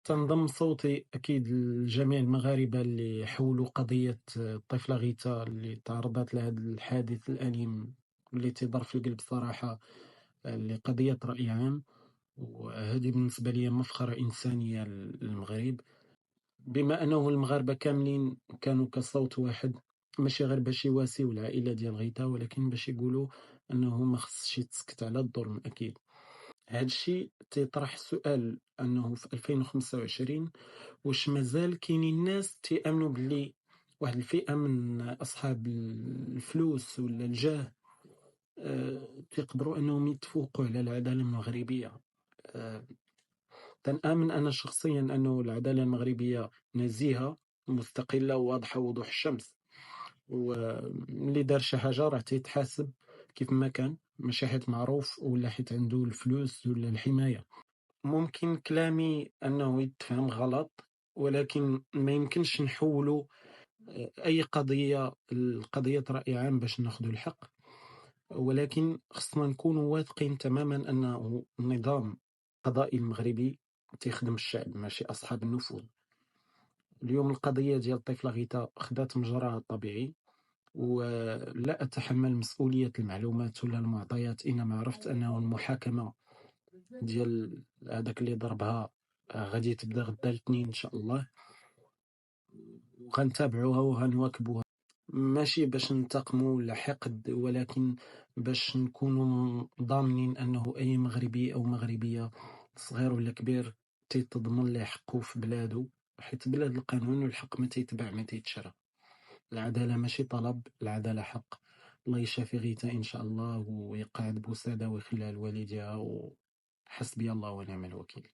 تنضم صوتي أكيد لجميع المغاربة اللي حولوا قضية الطفلة غيتا اللي تعرضت لهذا الحادث الأليم واللي تضر في القلب صراحة، اللي قضية رأي عام. وهذه بالنسبة لي مفخرة إنسانية للمغرب، بما أنه المغاربة كاملين كانوا كصوت واحد، ماشي غير باش يواسيو العائلة ديال غيتا، ولكن باش يقولوا أنه ما خصش يتسكت على الظلم. أكيد هذا الشيء تيطرح سؤال أنه في 2025 واش مازال كاينين ناس تيأمنوا باللي واحد الفئة من أصحاب الفلوس ولا الجاه تيقدروا أنهم يتفوقوا على العدالة المغربية. آه، تنآمن أنا شخصيا أنه العدالة المغربية نزيهة مستقلة وواضحة وضوح الشمس، واللي دار شي حاجة راه تيتحاسب كيف ما كان، ماشي حيت معروف ولا حيت عنده الفلوس ولا الحماية. ممكن كلامي أنه يتفهم غلط، ولكن ما يمكنش نحولوا أي قضية لقضية رأي عام باش ناخذوا الحق، ولكن خصنا نكونوا واثقين تماما أنه النظام القضائي المغربي تيخدم الشعب ماشي أصحاب النفوذ. اليوم القضية ديال الطفلة غيتا خدات مجراها الطبيعي، ولا أتحمل مسؤولية المعلومات ولا المعطيات، إنما عرفت أنه المحاكمة ديال هذاك اللي ضربها غادي تبدا غدا الاثنين إن شاء الله، وغنتابعوها وغنواكبوها، ماشي باش ننتقموا ولا حقد، ولكن باش نكونوا ضامنين أنه أي مغربي أو مغربية صغير ولا كبير تيتضمن ليه حقه في بلاده، حيت بلاد القانون والحق ما تيتباع ما تيتشرى. العدالة ماشي طلب، العدالة حق. الله يشافي غيتا إن شاء الله ويقعد بوسادة وخلال والدها، وحسبي الله ونعم الوكيل.